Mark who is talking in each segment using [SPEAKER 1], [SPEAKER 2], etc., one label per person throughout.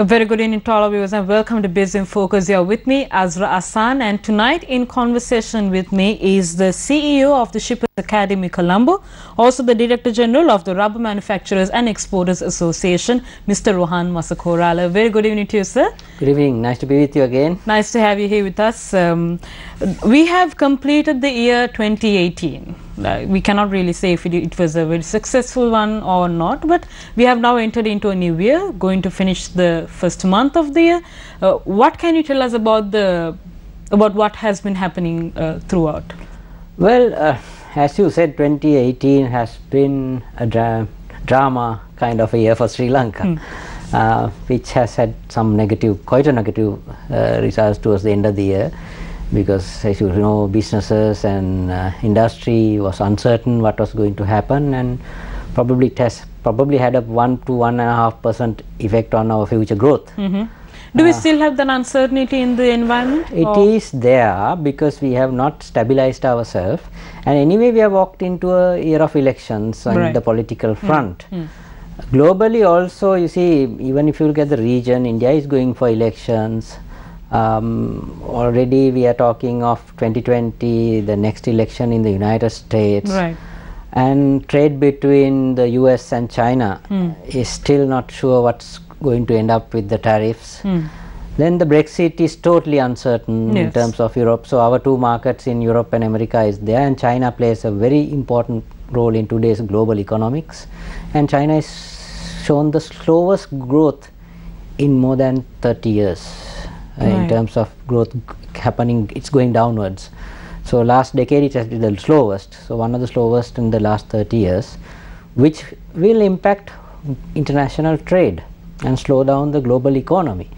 [SPEAKER 1] A very good evening to all of you and welcome to Biz in Focus. Here with me, Azra Asan, and tonight in conversation with me is the CEO of the Shippers Academy Colombo, also the Director General of the Rubber Manufacturers and Exporters Association, Mr. Rohan Masakorala. Very good evening to you, sir.
[SPEAKER 2] Good evening. Nice to be with you again.
[SPEAKER 1] Nice to have you here with us. We have completed the year 2018. We cannot really say if it was a very successful one or not, but we have now entered into a new year, going to finish the first month of the year. What can you tell us about what has been happening throughout?
[SPEAKER 2] Well, as you said, 2018 has been a drama kind of a year for Sri Lanka, which has had some quite a negative results towards the end of the year. Because, as you know, businesses and industry was uncertain what was going to happen, and probably had a 1 to 1.5% effect on our future growth.
[SPEAKER 1] Do we still have that uncertainty in the environment?
[SPEAKER 2] It is there because we have not stabilized ourselves, and anyway we have walked into a year of elections on the political front. Globally also, you see, even if you look at the region, India is going for elections. Already we are talking of 2020, the next election in the United States, and trade between the US and China is still not sure what's going to end up with the tariffs. Then the Brexit is totally uncertain in terms of Europe. So our two markets in Europe and America is there, and China plays a very important role in today's global economics. And China has shown the slowest growth in more than 30 years. In terms of growth happening, it's going downwards. So last decade it has been the slowest, so one of the slowest in the last 30 years, which will impact international trade and slow down the global economy.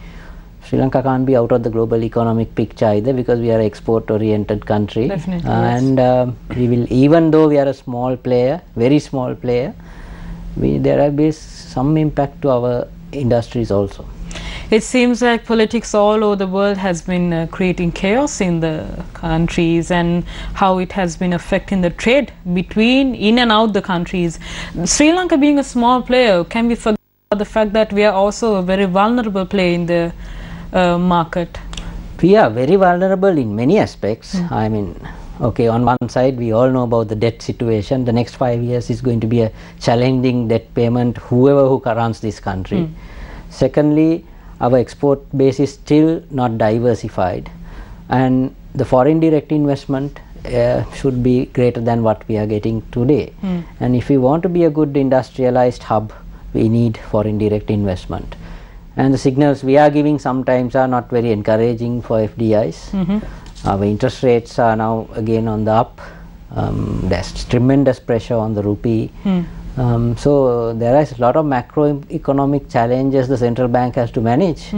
[SPEAKER 2] Sri Lanka can't be out of the global economic picture either, because we are an export oriented country.
[SPEAKER 1] Definitely,
[SPEAKER 2] and we will, even though we are a small player, very small player, there will be some impact to our industries also.
[SPEAKER 1] It seems like politics all over the world has been creating chaos in the countries, and how it has been affecting the trade between in and out the countries. Sri Lanka being a small player, can we forget about the fact that we are also a very vulnerable player in the market?
[SPEAKER 2] We are very vulnerable in many aspects. I mean, okay, on one side we all know about the debt situation. The next 5 years is going to be a challenging debt payment, whoever who runs this country. Secondly, our export base is still not diversified, and the foreign direct investment should be greater than what we are getting today. And if we want to be a good industrialized hub, we need foreign direct investment. And the signals we are giving sometimes are not very encouraging for FDIs. Our interest rates are now again on the up. There's tremendous pressure on the rupee. So there is a lot of macroeconomic challenges the central bank has to manage.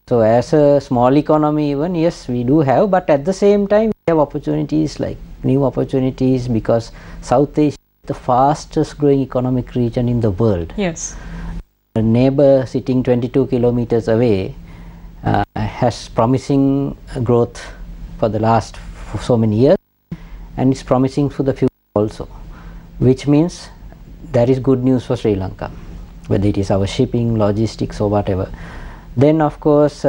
[SPEAKER 2] So as a small economy, even, yes, we do have, but at the same time we have opportunities, like new opportunities, because South Asia is the fastest growing economic region in the world. A neighbor sitting 22 kilometers away has promising growth for the last so many years, and it's promising for the future also, which means that is good news for Sri Lanka, whether it is our shipping, logistics or whatever. Then of course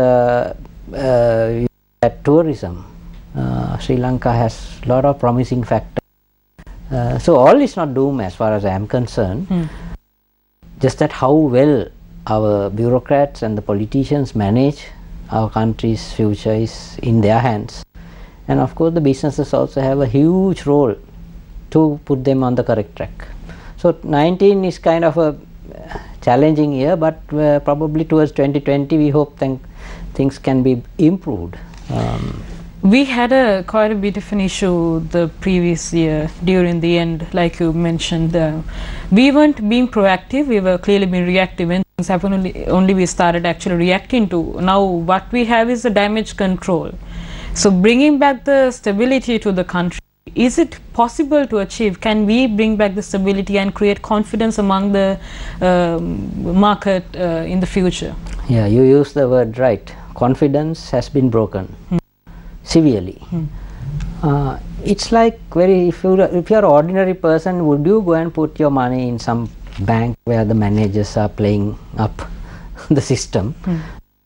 [SPEAKER 2] tourism. Sri Lanka has a lot of promising factors. So all is not doom as far as I am concerned. Just that how well our bureaucrats and the politicians manage our country's future is in their hands. And of course the businesses also have a huge role to put them on the correct track. So 19 is kind of a challenging year, but probably towards 2020 we hope things can be improved.
[SPEAKER 1] We had quite a bit of an issue the previous year during the end, like you mentioned. We weren't being proactive, we were clearly being reactive, and things happened only we started actually reacting to. Now what we have is the damage control. So bringing back the stability to the country, is it possible to achieve? Can we bring back the stability and create confidence among the market in the future? Yeah,
[SPEAKER 2] you use the word right. Confidence has been broken severely. It's like if you're an ordinary person, would you go and put your money in some bank where the managers are playing up the system,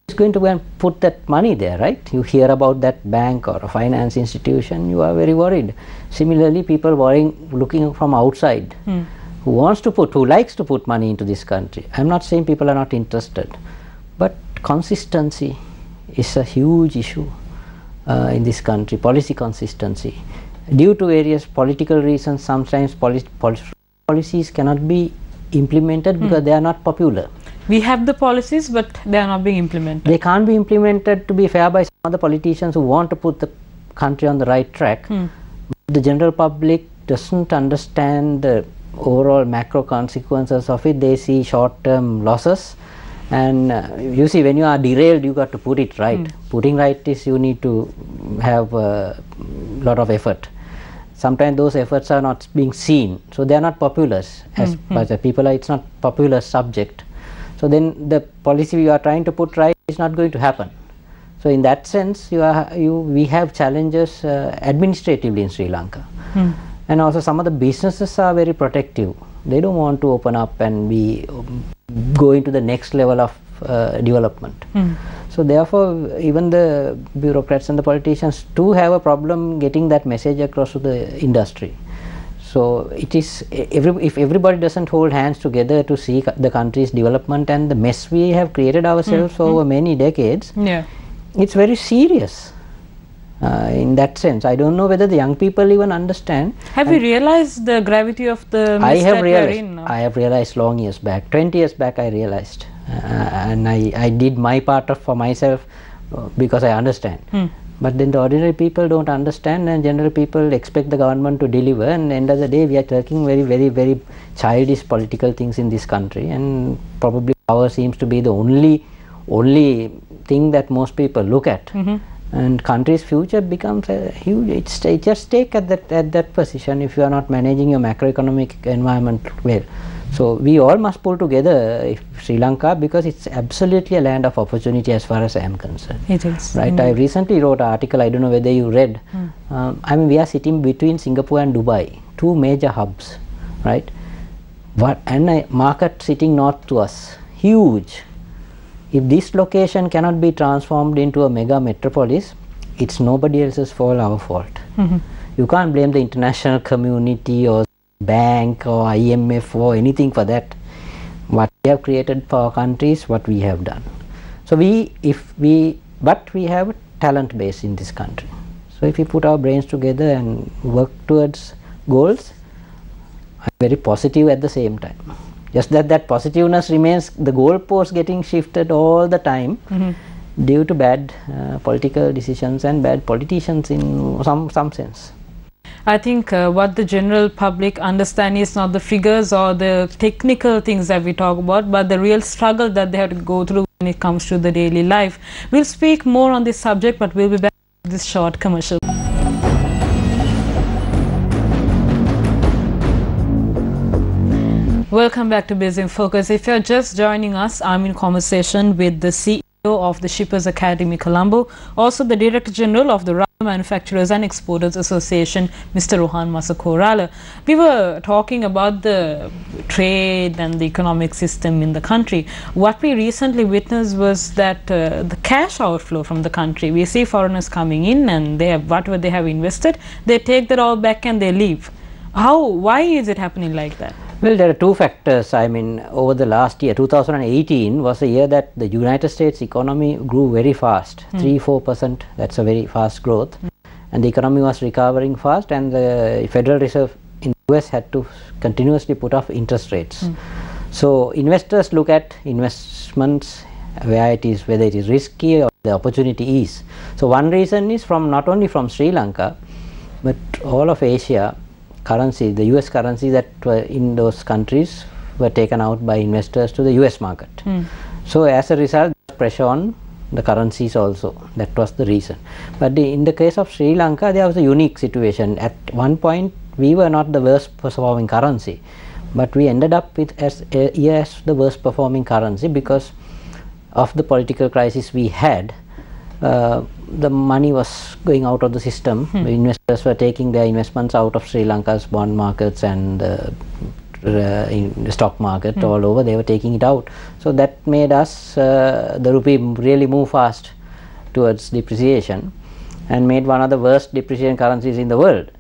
[SPEAKER 2] is going to go and put that money there, right? You hear about that bank or a finance institution, you are very worried. Similarly, people worrying, looking from outside, who likes to put money into this country. I'm not saying people are not interested, but consistency is a huge issue in this country, policy consistency. Due to various political reasons, sometimes policies cannot be implemented because they are not popular.
[SPEAKER 1] We have the policies, but they are not being implemented.
[SPEAKER 2] They can't be implemented, to be fair, by some other politicians who want to put the country on the right track. The general public doesn't understand the overall macro consequences of it. They see short-term losses, and you see, when you are derailed, you got to put it right. Putting right is, you need to have a lot of effort. Sometimes those efforts are not being seen, so they are not popular as people are. It's not popular subject. So then the policy you are trying to put right is not going to happen. So in that sense, we have challenges administratively in Sri Lanka. And also some of the businesses are very protective. They don't want to open up and go into the next level of development. So therefore, even the bureaucrats and the politicians too have a problem getting that message across to the industry. So it is, if everybody doesn't hold hands together to see the country's development and the mess we have created ourselves over many decades, it's very serious. In that sense, I don't know whether the young people even understand.
[SPEAKER 1] Have you realized the gravity of the mess that we are in now?
[SPEAKER 2] I have realized long years back. 20 years back I realized, and I did my part for myself because I understand. But then the ordinary people don't understand, and general people expect the government to deliver, and at the end of the day we are talking very childish political things in this country, and probably power seems to be the only thing that most people look at. And country's future becomes a huge, it just take at that position if you are not managing your macroeconomic environment well. So we all must pull together Sri Lanka, because it's absolutely a land of opportunity as far as I am concerned.
[SPEAKER 1] It is.
[SPEAKER 2] Right. I recently wrote an article, I don't know whether you read. I mean, we are sitting between Singapore and Dubai, two major hubs, right? And a market sitting north to us, huge. If this location cannot be transformed into a mega metropolis, it's nobody else's fault, our fault. You can't blame the international community or bank or IMF or anything for that. What we have created for our country is what we have done. So but we have a talent base in this country. So if we put our brains together and work towards goals, I'm very positive at the same time. Just that positiveness remains, the goalpost getting shifted all the time due to bad political decisions and bad politicians in some sense.
[SPEAKER 1] I think what the general public understand is not the figures or the technical things that we talk about, but the real struggle that they have to go through when it comes to the daily life. We'll speak more on this subject, but we'll be back with this short commercial. Welcome back to Biz in Focus. If you're just joining us, I'm in conversation with the CEO of the Shippers Academy Colombo, also the Director General of the Rubber Manufacturers and Exporters Association, Mr. Rohan Masakorala. We were talking about the trade and the economic system in the country. What we recently witnessed was that the cash outflow from the country. We see foreigners coming in and they have whatever they have invested, they take that all back and they leave. Why is it happening like that?
[SPEAKER 2] Well, there are two factors. I mean, over the last year, 2018 was a year that the United States economy grew very fast, 3-4%. That's a very fast growth. And the economy was recovering fast, and the Federal Reserve in the US had to continuously put off interest rates. So investors look at investments whether it is risky or the opportunity is. So one reason is not only from Sri Lanka, but all of Asia. Currency, the US currency that were in those countries were taken out by investors to the US market. So as a result, pressure on the currencies also. That was the reason. But in the case of Sri Lanka, there was a unique situation. At one point, we were not the worst performing currency, but we ended up with as the worst performing currency because of the political crisis we had. The money was going out of the system. The investors were taking their investments out of Sri Lanka's bond markets and in the stock market all over. They were taking it out. So that made us, the rupee really move fast towards depreciation and made one of the worst depreciation currencies in the world.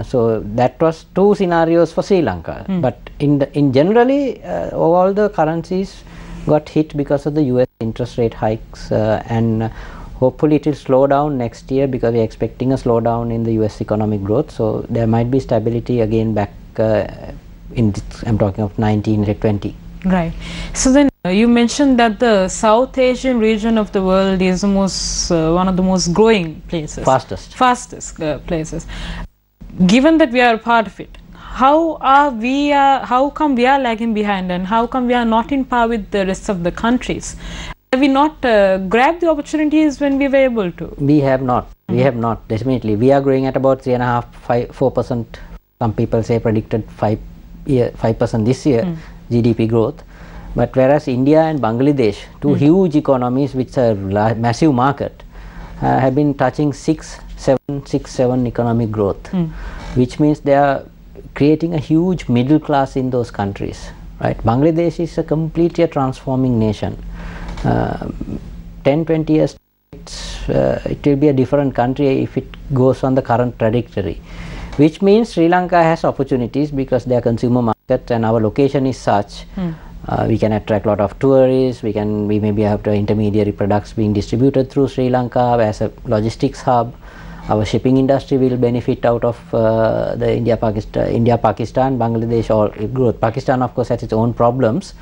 [SPEAKER 2] So that was two scenarios for Sri Lanka. But in generally, all the currencies got hit because of the US interest rate hikes, and hopefully it will slow down next year because we are expecting a slowdown in the US economic growth. So there might be stability again back in this, I'm talking of 19 to 20.
[SPEAKER 1] Right. So then you mentioned that the South Asian region of the world is the most one of the most growing places. Fastest places. Given that we are a part of it, how come we are lagging behind, and how come we are not in par with the rest of the countries? Have we not grabbed the opportunities when we were able to? We have not. We have not, definitely. We are growing at about 3.5–4%. Some people say predicted 5% this year GDP growth. But whereas India and Bangladesh, two huge economies which are massive market, have been touching 6–7 economic growth, which means they are creating a huge middle class in those countries. Right? Bangladesh is a completely transforming nation. 10–20 years it will be a different country if it goes on the current trajectory, which means Sri Lanka has opportunities because their consumer market and our location is such. We can attract a lot of tourists. We maybe have the intermediary products being distributed through Sri Lanka as a logistics hub. Our shipping industry will benefit out of the India, Pakistan, Bangladesh all growth. Pakistan of course has its own problems,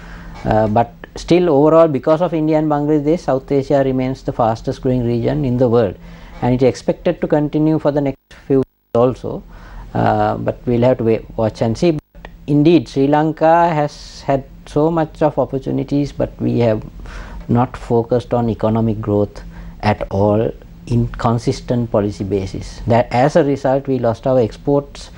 [SPEAKER 1] but still overall, because of India and Bangladesh, South Asia remains the fastest growing region in the world, and it is expected to continue for the next few years also. But we'll have to watch and see. But indeed, Sri Lanka has had so much of opportunities, but we have not focused on economic growth at all in consistent policy basis. That as a result, we lost our exports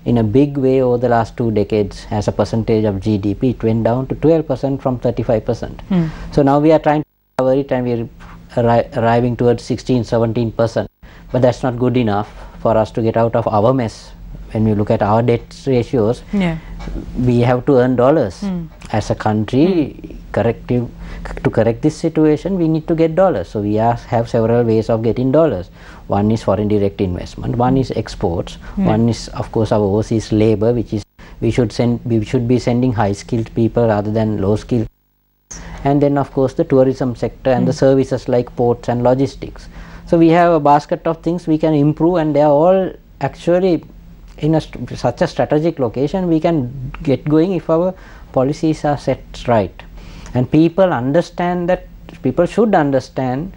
[SPEAKER 1] in a big way over the last 2 decades. As a percentage of GDP, it went down to 12% from 35%. So now we are trying to cover it, and we are arriving towards 16–17%. But that's not good enough for us to get out of our mess. When we look at our debt ratios, we have to earn dollars. As a country, to correct this situation, we need to get dollars. So we have several ways of getting dollars. One is foreign direct investment, one is exports, one is of course our overseas labor, which is we should be sending high skilled people rather than low skilled, and then of course the tourism sector and the services like ports and logistics. So we have a basket of things we can improve, and they are all actually in such a strategic location. We can get going if our policies are set right, and people understand that. People should understand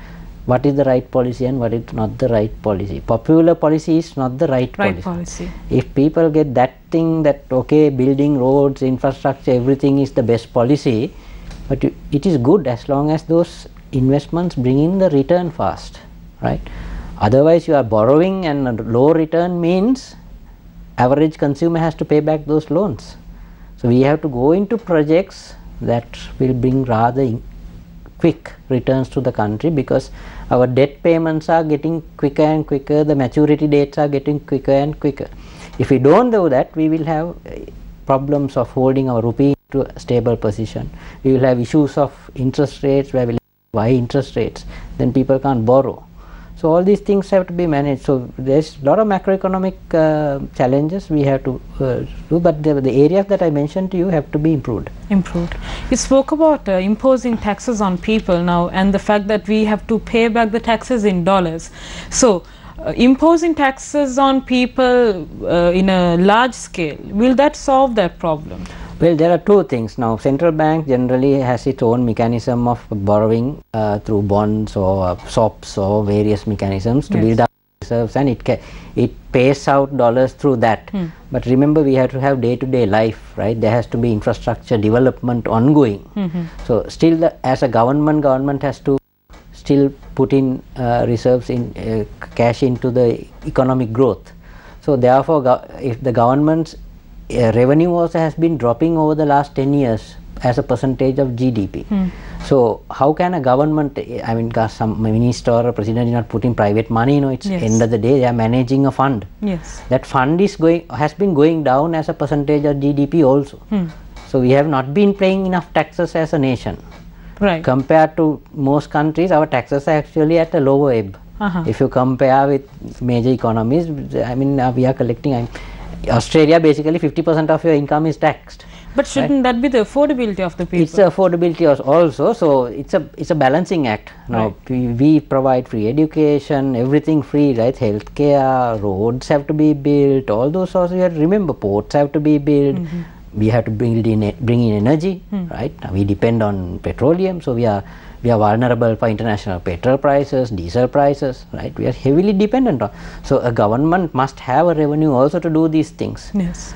[SPEAKER 1] what is the right policy and what is not the right policy. Popular policy is not the right policy. If people get that thing that okay, building roads, infrastructure, everything is the best policy, but it is good as long as those investments bring in the return fast, right? Otherwise you are borrowing, and a low return means average consumer has to pay back those loans. So we have to go into projects that will bring rather quick returns to the country, because our debt payments are getting quicker and quicker, the maturity dates are getting quicker and quicker. If we don't do that, we will have problems of holding our rupee to a stable position. We will have issues of interest rates where we will have high interest rates, then people can't borrow. So all these things have to be managed. So there's a lot of macroeconomic challenges we have to do, but the areas that I mentioned to you have to be improved. You spoke about imposing taxes on people now, and the fact that we have to pay back the taxes in dollars. So imposing taxes on people in a large scale, will that solve that problem?
[SPEAKER 2] Well, there are two things. Now, central bank generally has its own mechanism of borrowing through bonds or swaps or various mechanisms to build up reserves, and it pays out dollars through that. But remember, we have to have day-to-day life, right? There has to be infrastructure development ongoing. So still, as a government has to still put in reserves in cash into the economic growth. So therefore, if the government's revenue also has been dropping over the last 10 years as a percentage of GDP. So how can a government, I mean, some minister or a president is not putting private money, it's end of the day they are managing a fund. That fund has been going down as a percentage of GDP also. So we have not been paying enough taxes as a nation. Compared to most countries, our taxes are actually at a lower ebb. If you compare with major economies, I mean, we are collecting, Australia basically 50% of your income is taxed.
[SPEAKER 1] But shouldn't that be the affordability of the people?
[SPEAKER 2] It's affordability also, so it's a balancing act. Now we provide free education, everything free, right? Healthcare, roads have to be built, all those also. You have to remember, ports have to be built. We have to bring in energy, right? We depend on petroleum, so we are vulnerable for international petrol prices, diesel prices, right? We are heavily dependent on. So a government must have a revenue also to do these things.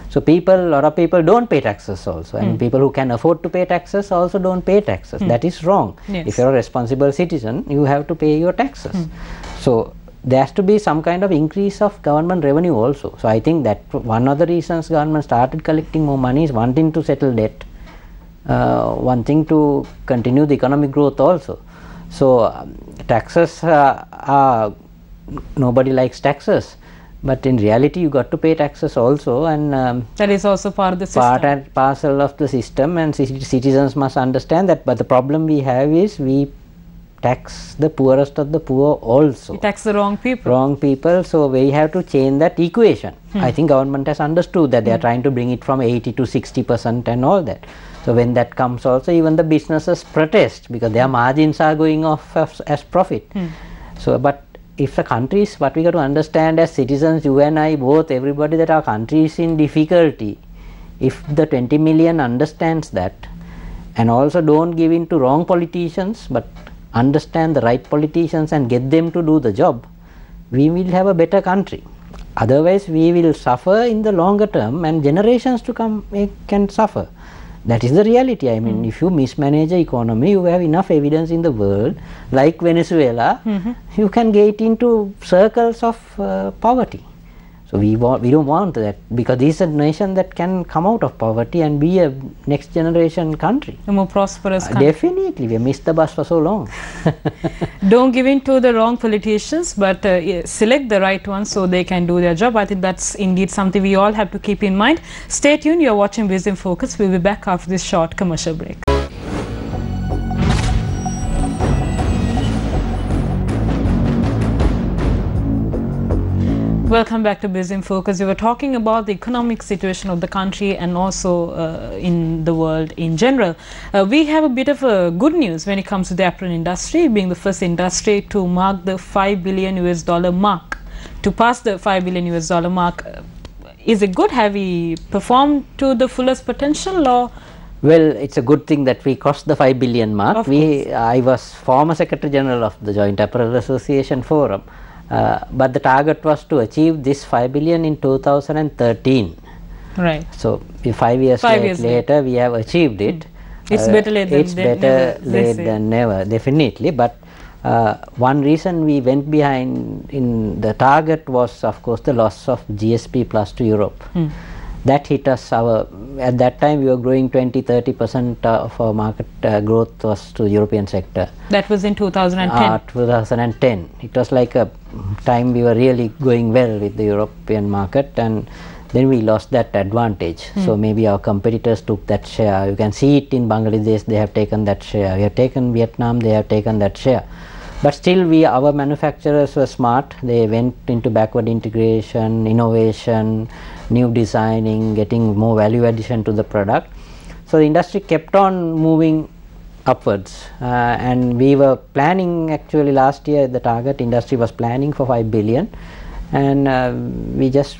[SPEAKER 2] So a lot of people don't pay taxes also, and people who can afford to pay taxes also don't pay taxes. That is wrong. If you're a responsible citizen, you have to pay your taxes. So there has to be some kind of increase of government revenue also. So I think that one of the reasons government started collecting more money is wanting to settle debt, wanting to continue the economic growth also. So taxes nobody likes taxes, but in reality you got to pay taxes also, and
[SPEAKER 1] that is also part of the system.
[SPEAKER 2] Part and parcel of the system, and citizens must understand that. But the problem we have is we tax the poorest of the poor also.
[SPEAKER 1] We tax the wrong people.
[SPEAKER 2] Wrong people, so we have to change that equation. I think government has understood that they are trying to bring it from 80 to 60% and all that. So when that comes also, even the businesses protest because their margins are going off as profit. So but if the countries, what we got to understand as citizens, you and I both, everybody, that our country is in difficulty. If the 20 million understands that and also don't give in to wrong politicians but understand the right politicians and get them to do the job, we will have a better country. Otherwise we will suffer in the longer term, and generations to come can suffer. That is the reality. I mean, if you mismanage the economy, you have enough evidence in the world, like Venezuela, you can get into circles of poverty. So we don't want that, because this is a nation that can come out of poverty and be a next generation country.
[SPEAKER 1] A more prosperous country.
[SPEAKER 2] Definitely, we missed the bus for so long.
[SPEAKER 1] Don't give in to the wrong politicians, but select the right ones so they can do their job. I think that's indeed something we all have to keep in mind. Stay tuned, you're watching Biz in Focus. We'll be back after this short commercial break. Welcome back to Biz in Focus. We were talking about the economic situation of the country and also in the world in general. We have a bit of good news when it comes to the apparel industry, being the first industry to mark the $5 billion mark, to pass the $5 billion mark. Is it good? Have we performed to the fullest potential, or?
[SPEAKER 2] Well, it's a good thing that we crossed the 5 billion mark. I was former Secretary General of the Joint Apparel Association Forum. But the target was to achieve this 5 billion in 2013.
[SPEAKER 1] Right.
[SPEAKER 2] So 5 years later we have achieved it.
[SPEAKER 1] It's better late
[SPEAKER 2] than never, definitely. But one reason we went behind in the target was, of course, the loss of GSP Plus to Europe. That hit us. At that time we were growing 20-30% of our market growth was to European sector.
[SPEAKER 1] That was in 2010.
[SPEAKER 2] 2010. It was like a time we were really going well with the European market, and then we lost that advantage. So maybe our competitors took that share. You can see it in Bangladesh, they have taken that share. We have taken Vietnam, they have taken that share. But still our manufacturers were smart. They went into backward integration, innovation, new designing, getting more value addition to the product. So the industry kept on moving upwards, and we were planning, actually last year the target industry was planning for 5 billion, and we just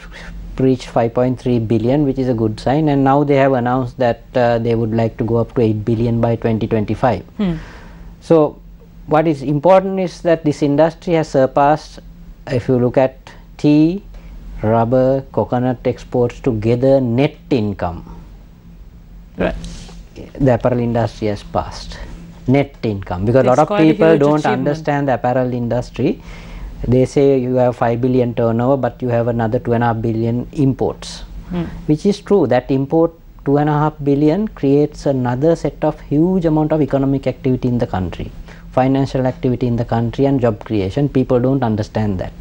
[SPEAKER 2] reached 5.3 billion, which is a good sign. And now they have announced that they would like to go up to 8 billion by 2025. So what is important is that this industry has surpassed, if you look at tea, rubber, coconut exports together, net income. Right. The apparel industry has passed net income, because a lot of people don't understand the apparel industry. They say you have 5 billion turnover, but you have another 2.5 billion imports, which is true. That import 2.5 billion creates another set of huge amount of economic activity in the country, financial activity in the country and job creation. People don't understand that.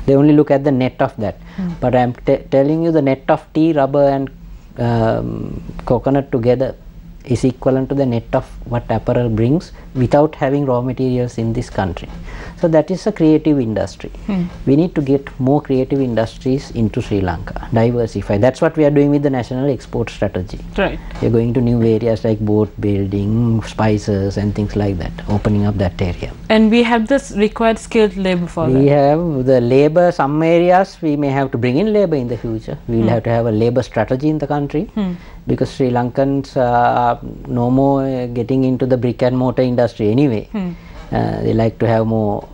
[SPEAKER 2] They only look at the net of that. But I am telling you, the net of tea, rubber and coconut together is equivalent to the net of what apparel brings without having raw materials in this country. So that is a creative industry. We need to get more creative industries into Sri Lanka, diversify. That's what we are doing with the national export strategy.
[SPEAKER 1] Right.
[SPEAKER 2] We are going to new areas like boat building, spices and things like that, opening up that area.
[SPEAKER 1] And we have this required skilled labor for that.
[SPEAKER 2] We have the labor, some areas we may have to bring in labor in the future. We will have to have a labor strategy in the country, because Sri Lankans are no more getting into the brick and mortar industry anyway. They like to have more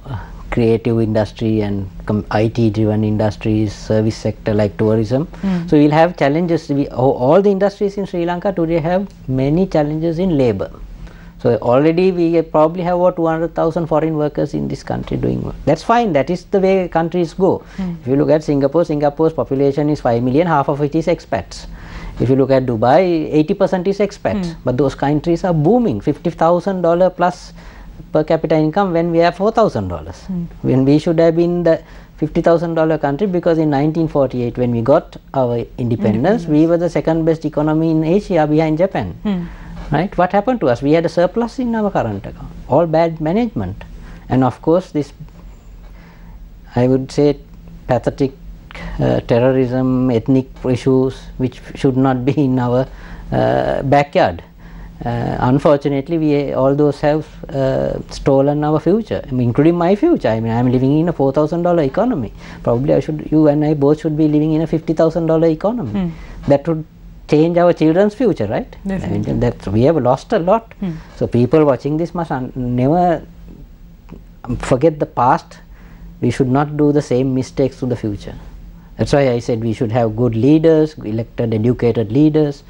[SPEAKER 2] creative industry and IT driven industries, service sector like tourism. So we will have challenges. All the industries in Sri Lanka today have many challenges in labor. So already we probably have about 200,000 foreign workers in this country doing work. That's fine. That is the way countries go. If you look at Singapore, Singapore's population is 5 million, half of which is expats. If you look at Dubai, 80% is expats. But those countries are booming, $50,000 plus per capita income when we have $4,000. When we should have been the $50,000 country, because in 1948 when we got our independence, we were the second best economy in Asia behind Japan. Right? What happened to us? We had a surplus in our current account. All bad management. And of course this, I would say, pathetic terrorism, ethnic issues which should not be in our backyard. Unfortunately, all those have stolen our future, including my future. I mean, I am living in a $4,000 economy. Probably you and I both should be living in a $50,000 economy. That would change our children's future, right?
[SPEAKER 1] Definitely.
[SPEAKER 2] I mean, we have lost a lot. So people watching this must never forget the past. We should not do the same mistakes to the future. That's why I said we should have good leaders, elected, educated leaders.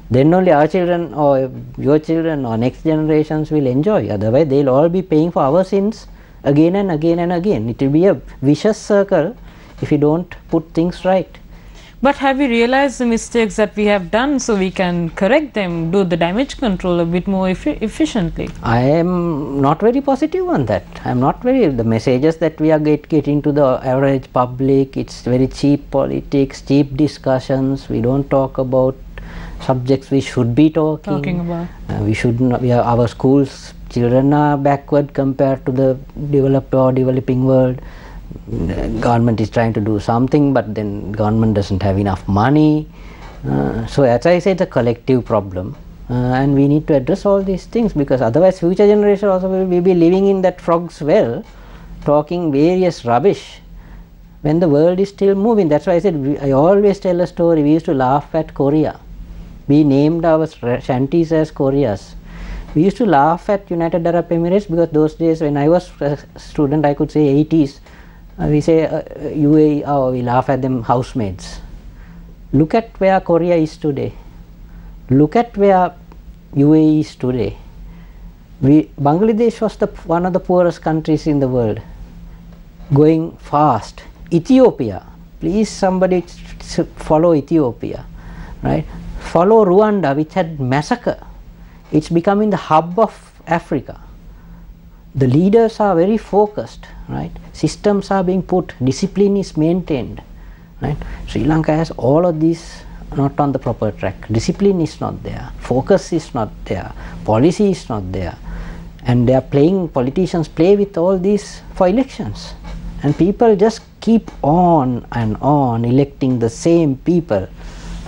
[SPEAKER 2] Then only our children or your children or next generations will enjoy. Otherwise, they'll all be paying for our sins again and again and again. It will be a vicious circle if we don't put things right.
[SPEAKER 1] But have we realized the mistakes that we have done so we can correct them, do the damage control a bit more efficiently?
[SPEAKER 2] I am not very positive on that. I am not very, the messages that we are getting to the average public, it's very cheap politics, cheap discussions. We don't talk about subjects we should be talking
[SPEAKER 1] about.
[SPEAKER 2] We should not, our schools, children are backward compared to the developed or developing world. Government is trying to do something, but then government doesn't have enough money. So as I say, it's a collective problem, and we need to address all these things, because otherwise future generation also will be living in that frog's well, talking various rubbish when the world is still moving. That's why I said, I always tell a story. We used to laugh at Korea. We named our shanties as Koreas. We used to laugh at United Arab Emirates, because those days when I was a student, I could say 80s, we say UAE, we laugh at them housemaids. Look at where Korea is today. Look at where UAE is today. Bangladesh was one of the poorest countries in the world, going fast. Ethiopia, please somebody follow Ethiopia, right? Follow Rwanda, which had massacre. It's becoming the hub of Africa. The leaders are very focused, right? Systems are being put, discipline is maintained, right? Sri Lanka has all of these not on the proper track. Discipline is not there, focus is not there, policy is not there, and they are playing, politicians play with all these for elections, and people just keep on and on electing the same people.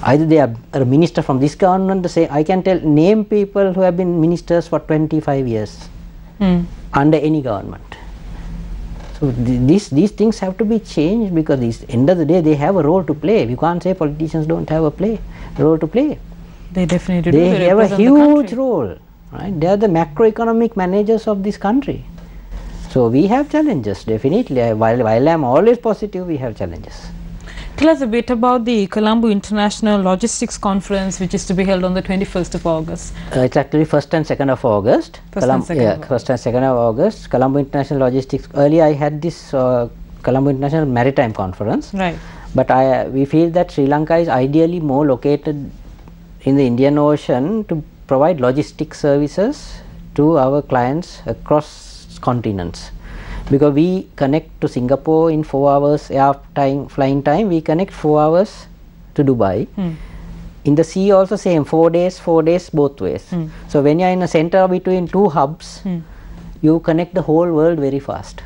[SPEAKER 2] Either they are a minister from this government, I can name people who have been ministers for 25 years under any government. So these things have to be changed, because at the end of the day they have a role to play. We can't say politicians don't have a role to play.
[SPEAKER 1] They definitely do.
[SPEAKER 2] They have a huge role, right? They are the macroeconomic managers of this country. So we have challenges, definitely. While I am always positive, we have challenges.
[SPEAKER 1] Tell us a bit about the Colombo International Logistics Conference, which is to be held on the 21st of August.
[SPEAKER 2] It's actually 1st and 2nd of August. 1st and 2nd of August. Colombo International Logistics. Earlier I had this Colombo International Maritime Conference.
[SPEAKER 1] Right.
[SPEAKER 2] But we feel that Sri Lanka is ideally more located in the Indian Ocean to provide logistics services to our clients across continents. Because we connect to Singapore in 4 hours flying time, we connect 4 hours to Dubai. In the sea also same, 4 days both ways. So when you are in a center between two hubs, you connect the whole world very fast.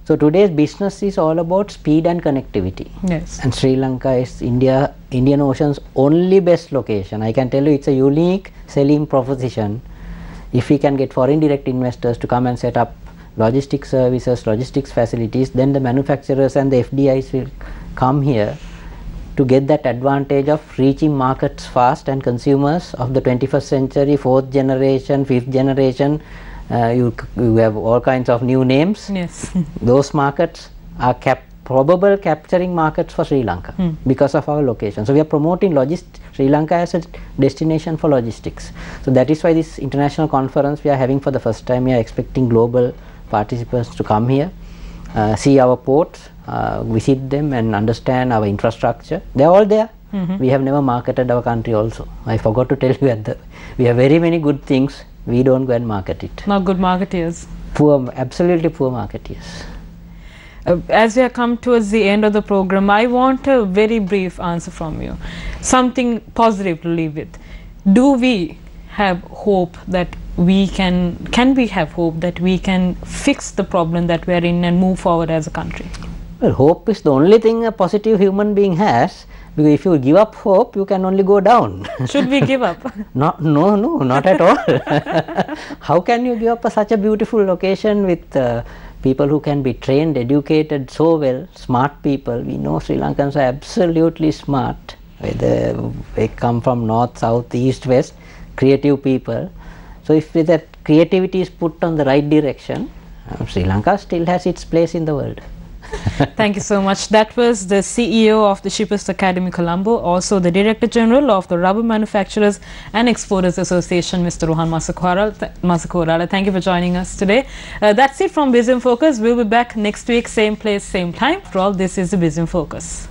[SPEAKER 2] So today's business is all about speed and connectivity.
[SPEAKER 1] Yes.
[SPEAKER 2] And Sri Lanka is Indian Ocean's only best location. I can tell you it's a unique selling proposition. If we can get foreign direct investors to come and set up logistics services, logistics facilities, then the manufacturers and the FDIs will come here to get that advantage of reaching markets fast, and consumers of the 21st century, 4th generation, 5th generation, you have all kinds of new names.
[SPEAKER 1] Yes.
[SPEAKER 2] Those markets are probable capturing markets for Sri Lanka because of our location. So we are promoting Sri Lanka as a destination for logistics. So that is why this international conference we are having for the first time. We are expecting global participants to come here, see our ports, visit them and understand our infrastructure. They are all there. We have never marketed our country also. I forgot to tell you we have very many good things. We don't go and market it.
[SPEAKER 1] Not good marketeers.
[SPEAKER 2] Poor, absolutely poor marketeers.
[SPEAKER 1] As we have come towards the end of the program, I want a very brief answer from you. Something positive to leave with. Do we have hope that we can we have hope that we can fix the problem that we are in and move forward as a country?
[SPEAKER 2] Well, hope is the only thing a positive human being has. Because if you give up hope, you can only go down.
[SPEAKER 1] Should we give up?
[SPEAKER 2] No, not at all. How can you give up such a beautiful location with people who can be trained, educated so well, smart people? We know Sri Lankans are absolutely smart. Whether they come from north, south, east, west, creative people. So if that creativity is put on the right direction, Sri Lanka still has its place in the world.
[SPEAKER 1] Thank you so much. That was the CEO of the Shippers Academy Colombo, also the Director General of the Rubber Manufacturers and Exporters Association, Mr. Rohan Masakorala. Thank you for joining us today. That's it from Biz in Focus. We'll be back next week, same place, same time. For all, this is the Biz in Focus.